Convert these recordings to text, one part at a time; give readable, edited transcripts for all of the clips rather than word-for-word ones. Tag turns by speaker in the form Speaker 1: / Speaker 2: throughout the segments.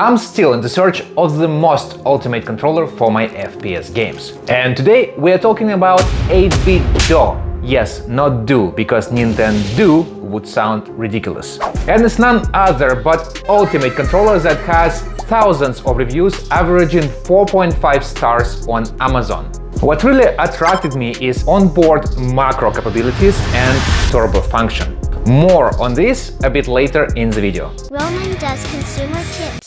Speaker 1: I'm still in the search of the most ultimate controller for my FPS games. And today we are talking about 8-bit Do. Yes, not Do, because Nintendo would sound ridiculous. And it's none other but ultimate controller that has thousands of reviews averaging 4.5 stars on Amazon. What really attracted me is onboard macro capabilities and turbo function. More on this a bit later in the video.
Speaker 2: Roman does consumer tips.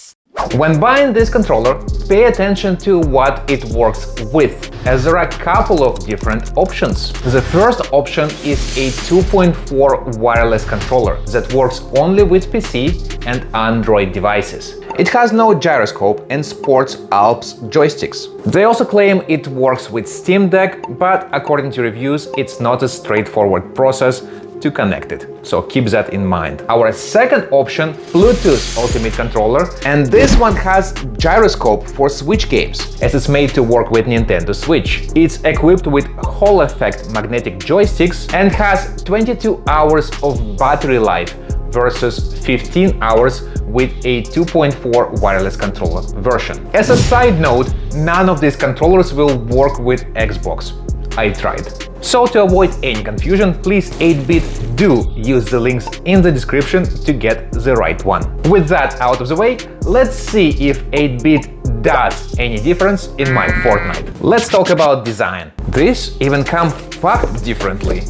Speaker 1: When buying this controller, pay attention to what it works with, as there are a couple of different options. The first option is a 2.4 wireless controller that works only with PC and Android devices. It has no gyroscope and sports Alps joysticks. They also claim it works with Steam Deck, but according to reviews, it's not a straightforward process to connect it, so keep that in mind. Our second option, Bluetooth Ultimate Controller, and this one has gyroscope for Switch games, as it's made to work with Nintendo Switch. It's equipped with Hall effect magnetic joysticks and has 22 hours of battery life versus 15 hours with a 2.4 wireless controller version. As a side note, none of these controllers will work with Xbox. I tried. So to avoid any confusion, please 8-bit do use the links in the description to get the right one. With that out of the way, let's see if 8-bit does any difference in my Fortnite. Let's talk about design. This even comes packed differently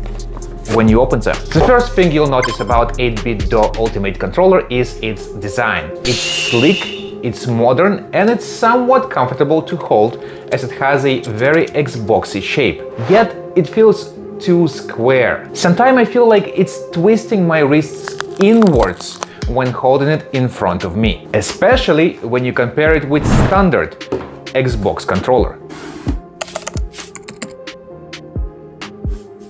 Speaker 1: when you open them. The first thing you'll notice about 8-bit Do Ultimate Controller is its design. It's sleek, it's modern, and it's somewhat comfortable to hold as it has a very Xboxy shape. Yet it feels too square. Sometimes I feel like it's twisting my wrists inwards when holding it in front of me, especially when you compare it with standard Xbox controller.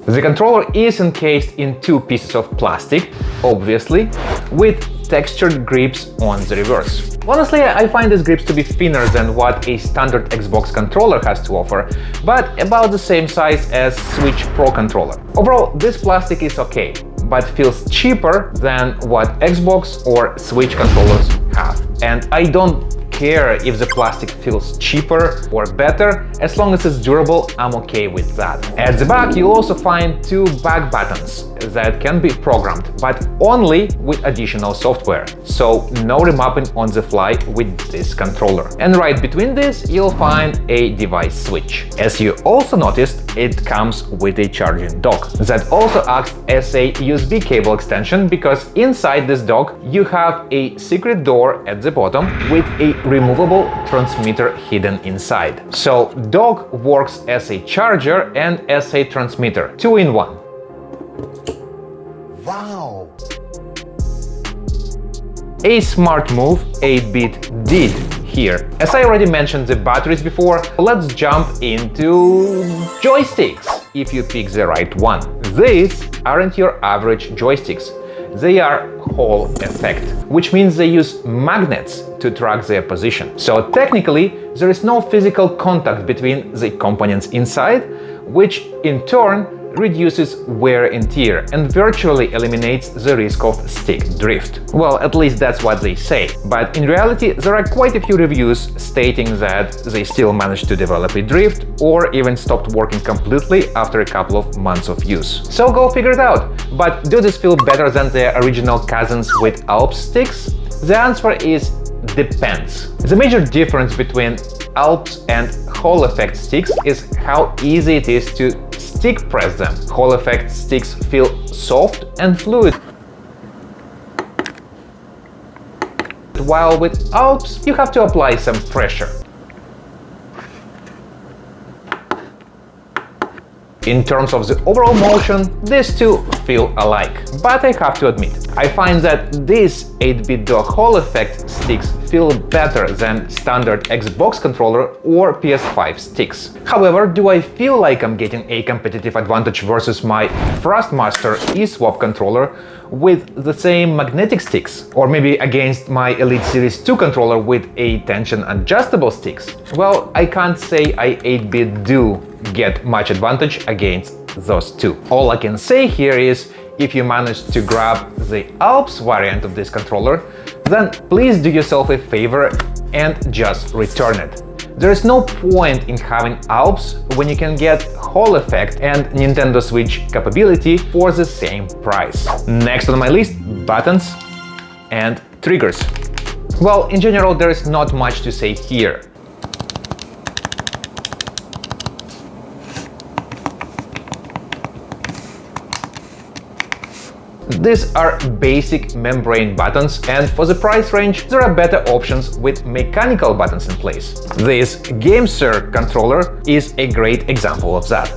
Speaker 1: The controller is encased in two pieces of plastic, obviously, with textured grips on the reverse. Honestly, I find these grips to be thinner than what a standard Xbox controller has to offer, but about the same size as Switch Pro controller. Overall, this plastic is okay, but feels cheaper than what Xbox or Switch controllers have. And I don't care if the plastic feels cheaper or better, as long as it's durable, I'm okay with that. At the back you'll also find two back buttons that can be programmed, but only with additional software, so no remapping on the fly with this controller. And right between this you'll find a device switch. As you also noticed, it comes with a charging dock that also acts as a USB cable extension, because inside this dock you have a secret door at the bottom with a removable transmitter hidden inside. So dock works as a charger and as a transmitter, 2-in-1.
Speaker 3: Wow!
Speaker 1: A smart move 8-bit did here. As I already mentioned the batteries before, let's jump into joysticks, if you pick the right one. These aren't your average joysticks. They are Hall effect, which means they use magnets to track their position. So technically, there is no physical contact between the components inside, which in turn reduces wear and tear and virtually eliminates the risk of stick drift. Well, at least that's what they say. But in reality, there are quite a few reviews stating that they still managed to develop a drift or even stopped working completely after a couple of months of use. So go figure it out. But do these feel better than their original cousins with Alps sticks? The answer is depends. The major difference between Alps and Hall effect sticks is how easy it is to stick press them. Hall effect sticks feel soft and fluid, while with Alps you have to apply some pressure. In terms of the overall motion, these two feel alike. But I have to admit, I find that these 8-bit Do Hall effect sticks feel better than standard Xbox controller or PS5 sticks. However, do I feel like I'm getting a competitive advantage versus my Thrustmaster eSwap controller with the same magnetic sticks? Or maybe against my Elite Series 2 controller with a tension adjustable sticks? Well, I can't say I 8-bit do get much advantage against those two. All I can say here is If you managed to grab the Alps variant of this controller, then please do yourself a favor and just return it. There is no point in having Alps when you can get Hall Effect and Nintendo Switch capability for the same price. Next on my list, buttons and triggers. Well, in general, there is not much to say here. These are basic membrane buttons, and for the price range, there are better options with mechanical buttons in place. This GameSir controller is a great example of that.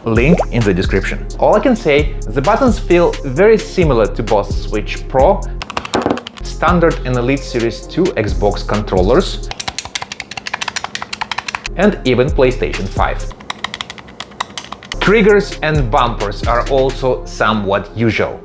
Speaker 1: Link in the description. All I can say, the buttons feel very similar to both Switch Pro, Standard and Elite Series 2 Xbox controllers, and even PlayStation 5. Triggers and bumpers are also somewhat usual.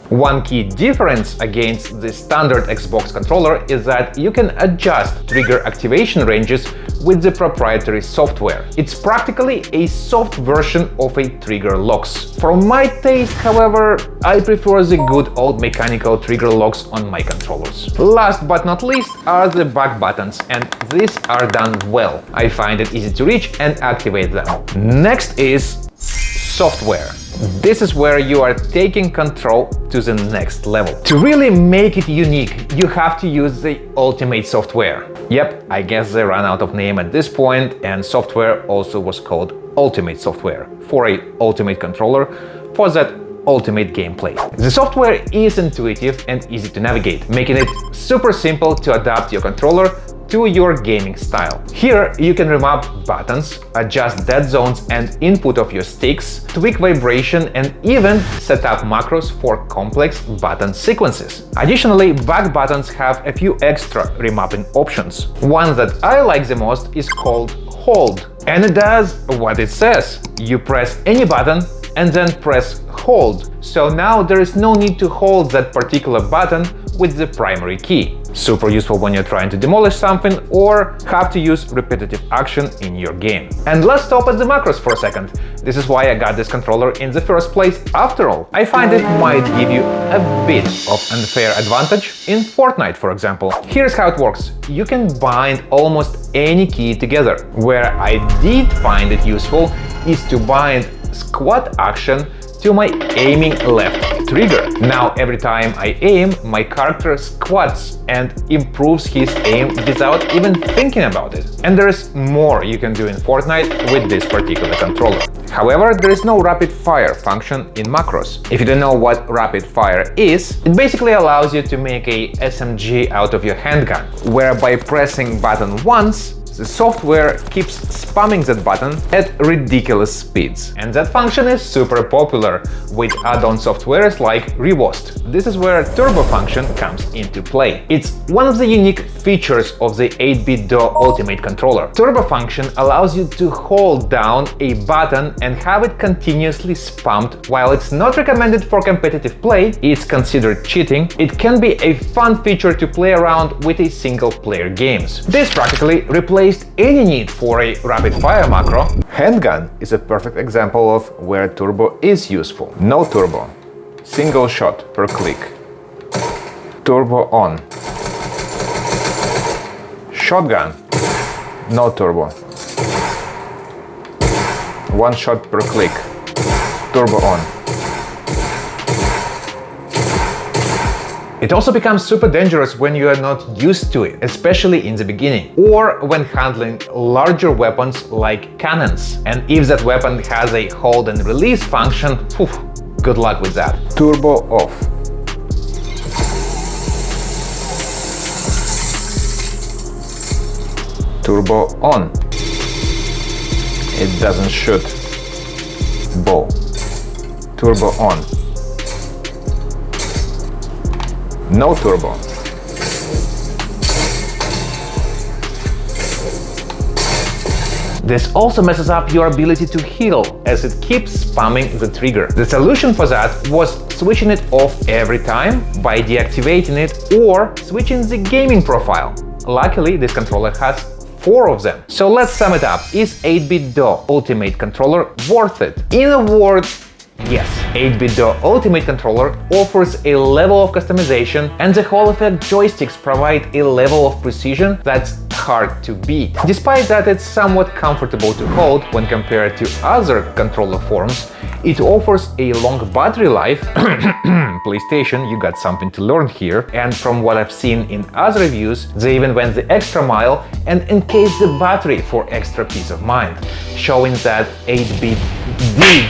Speaker 1: One key difference against the standard Xbox controller is that you can adjust trigger activation ranges with the proprietary software. It's practically a soft version of a trigger locks. For my taste, however, I prefer the good old mechanical trigger locks on my controllers. Last but not least are the back buttons, and these are done well. I find it easy to reach and activate them. Next is software. This is where you are taking control to the next level. To really make it unique, you have to use the Ultimate software. Yep, I guess they ran out of name at this point, and software also was called Ultimate software for a Ultimate controller for that ultimate gameplay. The software is intuitive and easy to navigate, making it super simple to adapt your controller to your gaming style. Here you can remap buttons, adjust dead zones and input of your sticks, tweak vibration, and even set up macros for complex button sequences. Additionally, back buttons have a few extra remapping options. One that I like the most is called Hold, and it does what it says. You press any button and then press Hold. So now there is no need to hold that particular button with the primary key. Super useful when you're trying to demolish something or have to use repetitive action in your game. And let's stop at the macros for a second. This is why I got this controller in the first place after all. I find it might give you a bit of unfair advantage in Fortnite, for example. Here's how it works. You can bind almost any key together. Where I did find it useful is to bind squat action to my aiming left trigger. Now every time I aim, my character squats and improves his aim without even thinking about it. And there is more you can do in Fortnite with this particular controller. However, there is no rapid fire function in macros. If you don't know what rapid fire is, it basically allows you to make a SMG out of your handgun, where by pressing button once, the software keeps spamming that button at ridiculous speeds. And that function is super popular with add-on softwares like Rewost. This is where turbo function comes into play. It's one of the unique features of the 8BitDo Ultimate controller. Turbo function allows you to hold down a button and have it continuously spammed. While it's not recommended for competitive play, it's considered cheating. It can be a fun feature to play around with a single-player games. This practically replaces any need for a rapid-fire macro. Handgun is a perfect example of where turbo is useful. No turbo, single shot per click. Turbo on. Shotgun, no turbo. One shot per click. Turbo on. It also becomes super dangerous when you are not used to it, especially in the beginning, or when handling larger weapons like cannons. And if that weapon has a hold and release function, good luck with that. Turbo off. Turbo on. It doesn't shoot bow. Turbo on. No turbo. This also messes up your ability to heal, as it keeps spamming the trigger. The solution for that was switching it off every time by deactivating it or switching the gaming profile. Luckily, this controller has 4 of them. So let's sum it up. Is 8BitDo Ultimate Controller worth it? In a word, yes. 8BitDo Ultimate Controller offers a level of customization, and the Hall Effect joysticks provide a level of precision that's hard to beat. Despite that it's somewhat comfortable to hold when compared to other controller forms, it offers a long battery life. PlayStation, you got something to learn here. And from what I've seen in other reviews, they even went the extra mile and encased the battery for extra peace of mind, showing that 8-bit did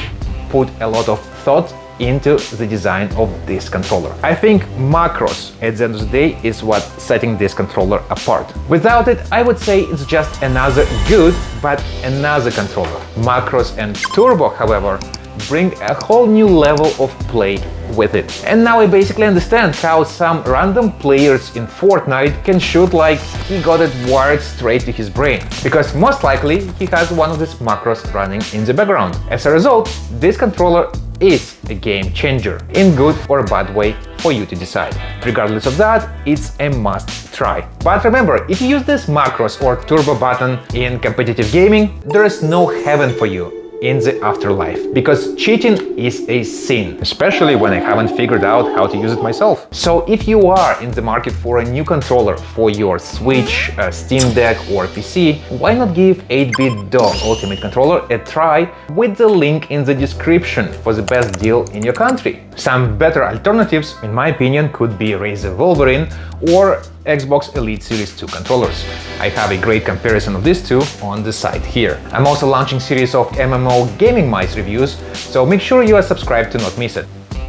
Speaker 1: put a lot of thought into the design of this controller. I think macros at the end of the day is what's setting this controller apart. Without it, I would say it's just another good, but another controller. Macros and Turbo, however, bring a whole new level of play with it. And now I basically understand how some random players in Fortnite can shoot like he got it wired straight to his brain, because most likely he has one of these macros running in the background. As a result, this controller is a game changer, in good or bad way for you to decide. Regardless of that, it's a must try. But remember, if you use this macros or turbo button in competitive gaming, there is no heaven for you in the afterlife, because cheating is a sin, especially when I haven't figured out how to use it myself. So if you are in the market for a new controller for your Switch, Steam Deck or PC, why not give 8BitDo Ultimate Controller a try with the link in the description for the best deal in your country. Some better alternatives, in my opinion, could be Razer Wolverine or Xbox Elite Series 2 controllers. I have a great comparison of these two on the site here. I'm also launching series of MMO gaming mice reviews, so make sure you are subscribed to not miss it.